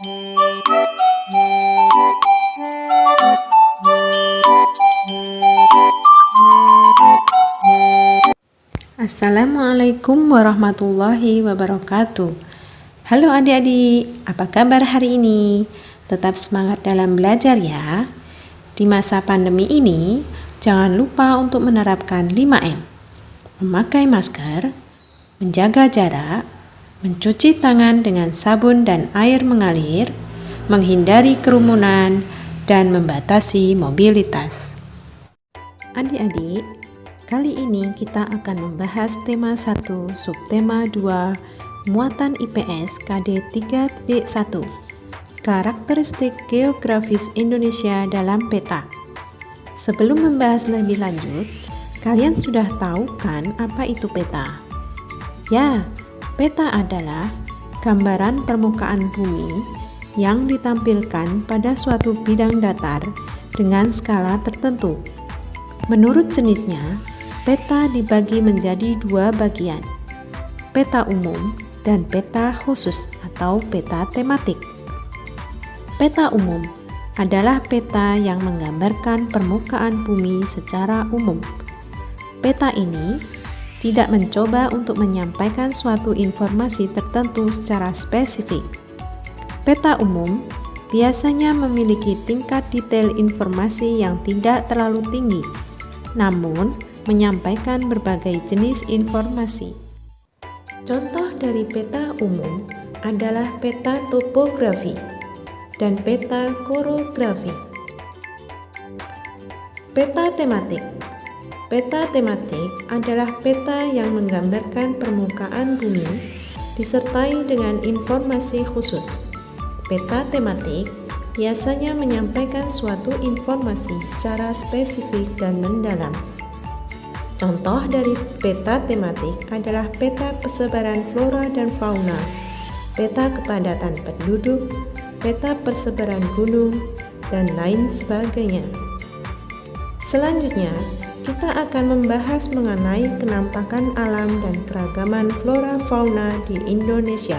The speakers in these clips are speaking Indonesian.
Assalamualaikum warahmatullahi wabarakatuh. Halo adik-adik, apa kabar hari ini? Tetap semangat dalam belajar ya. Di masa pandemi ini, jangan lupa untuk menerapkan 5M. Memakai masker, menjaga jarak, mencuci tangan dengan sabun dan air mengalir, menghindari kerumunan, dan membatasi mobilitas. Adik-adik, kali ini kita akan membahas tema 1, subtema 2, muatan IPS KD 3.1, karakteristik geografis Indonesia dalam peta. Sebelum membahas lebih lanjut, kalian sudah tahu kan apa itu peta? Ya, peta adalah gambaran permukaan bumi yang ditampilkan pada suatu bidang datar dengan skala tertentu. Menurut jenisnya, peta dibagi menjadi 2 bagian, peta umum dan peta khusus atau peta tematik. Peta umum adalah peta yang menggambarkan permukaan bumi secara umum. Peta ini tidak mencoba untuk menyampaikan suatu informasi tertentu secara spesifik. Peta umum biasanya memiliki tingkat detail informasi yang tidak terlalu tinggi, namun menyampaikan berbagai jenis informasi. Contoh dari peta umum adalah peta topografi dan peta korografi. Peta tematik. Peta tematik adalah peta yang menggambarkan permukaan bumi disertai dengan informasi khusus. Peta tematik biasanya menyampaikan suatu informasi secara spesifik dan mendalam. Contoh dari peta tematik adalah peta persebaran flora dan fauna, peta kepadatan penduduk, peta persebaran gunung, dan lain sebagainya. Selanjutnya, kita akan membahas mengenai kenampakan alam dan keragaman flora fauna di Indonesia.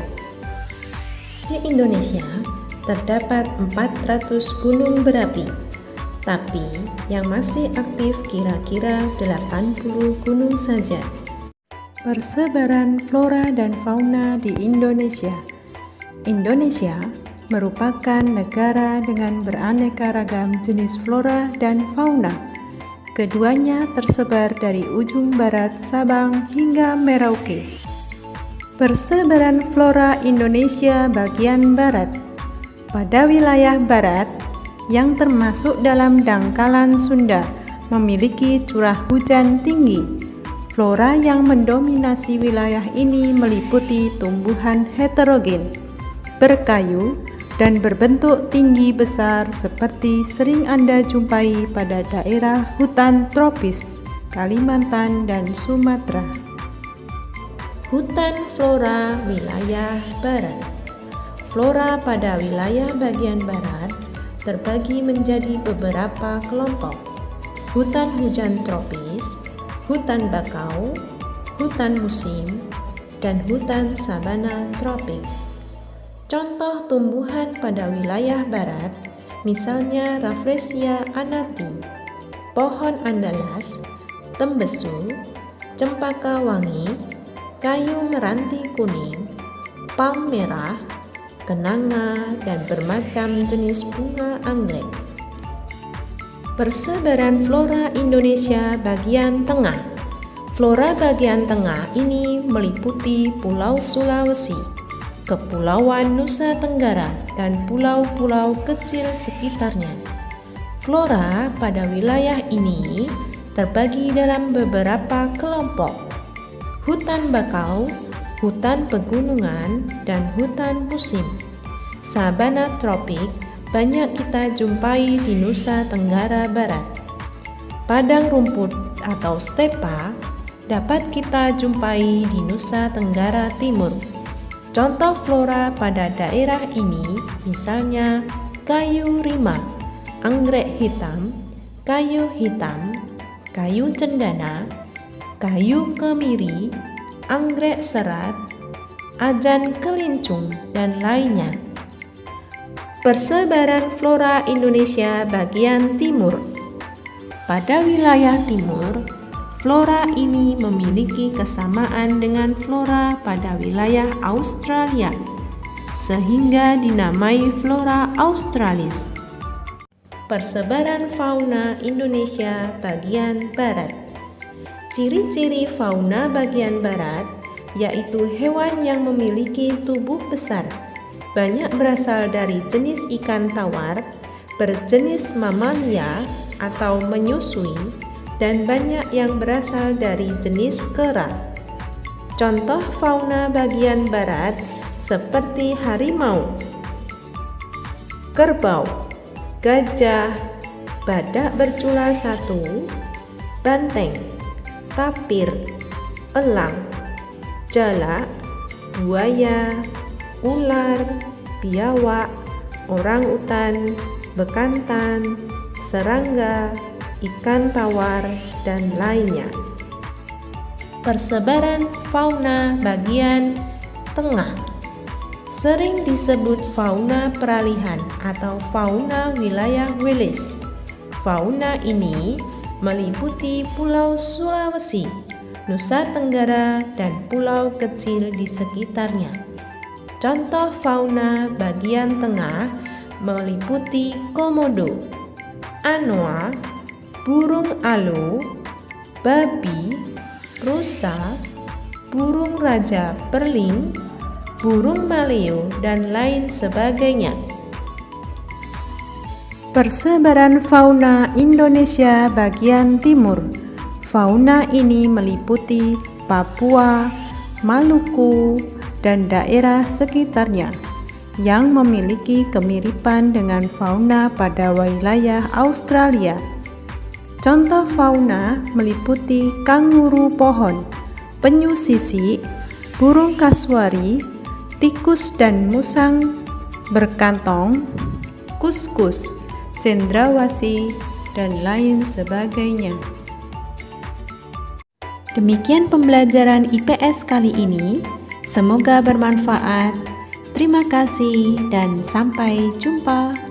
Di Indonesia, terdapat 400 gunung berapi, tapi yang masih aktif kira-kira 80 gunung saja. Persebaran flora dan fauna di Indonesia. Indonesia merupakan negara dengan beraneka ragam jenis flora dan fauna. Keduanya tersebar dari ujung barat Sabang hingga Merauke. Persebaran flora Indonesia bagian barat. Pada wilayah barat, yang termasuk dalam dangkalan Sunda, memiliki curah hujan tinggi. Flora yang mendominasi wilayah ini meliputi tumbuhan heterogen, berkayu, dan berbentuk tinggi besar seperti sering Anda jumpai pada daerah hutan tropis, Kalimantan, dan Sumatera. Hutan flora wilayah barat. Flora pada wilayah bagian barat terbagi menjadi beberapa kelompok: hutan hujan tropis, hutan bakau, hutan musim, dan hutan sabana tropik. Contoh tumbuhan pada wilayah barat, misalnya Rafflesia anardi, pohon andalas, tembesu, cempaka wangi, kayu meranti kuning, palm merah, kenanga, dan bermacam jenis bunga anggrek. Persebaran flora Indonesia bagian tengah. Flora bagian tengah ini meliputi Pulau Sulawesi, Kepulauan Nusa Tenggara, dan pulau-pulau kecil sekitarnya. Flora pada wilayah ini terbagi dalam beberapa kelompok: hutan bakau, hutan pegunungan, dan hutan musim. Sabana tropik banyak kita jumpai di Nusa Tenggara Barat. Padang rumput atau stepa dapat kita jumpai di Nusa Tenggara Timur. Contoh flora pada daerah ini misalnya kayu rima, anggrek hitam, kayu hitam, kayu cendana, kayu kemiri, anggrek serat, ajan kelincung, dan lainnya. Persebaran flora Indonesia bagian timur. Pada wilayah timur, flora ini memiliki kesamaan dengan flora pada wilayah Australia, sehingga dinamai flora australis. Persebaran fauna Indonesia bagian barat. Ciri-ciri fauna bagian barat yaitu hewan yang memiliki tubuh besar, banyak berasal dari jenis ikan tawar, berjenis mamalia atau menyusui, dan banyak yang berasal dari jenis kera. Contoh fauna bagian barat seperti harimau, kerbau, gajah, badak bercula satu, banteng, tapir, elang, jalak, buaya, ular, biawak, orangutan, bekantan, serangga, ikan tawar, dan lainnya. Persebaran fauna bagian tengah sering disebut fauna peralihan atau fauna wilayah Wilis. Fauna ini meliputi Pulau Sulawesi, Nusa Tenggara, dan pulau kecil di sekitarnya. Contoh fauna bagian tengah meliputi komodo, anoa, burung alo, babi, rusa, burung raja perling, burung maleo, dan lain sebagainya. Persebaran fauna Indonesia bagian timur. Fauna ini meliputi Papua, Maluku, dan daerah sekitarnya yang memiliki kemiripan dengan fauna pada wilayah Australia. Contoh fauna meliputi kanguru pohon, penyu sisik, burung kasuari, tikus dan musang berkantong, kuskus, cendrawasih, dan lain sebagainya. Demikian pembelajaran IPS kali ini. Semoga bermanfaat. Terima kasih dan sampai jumpa.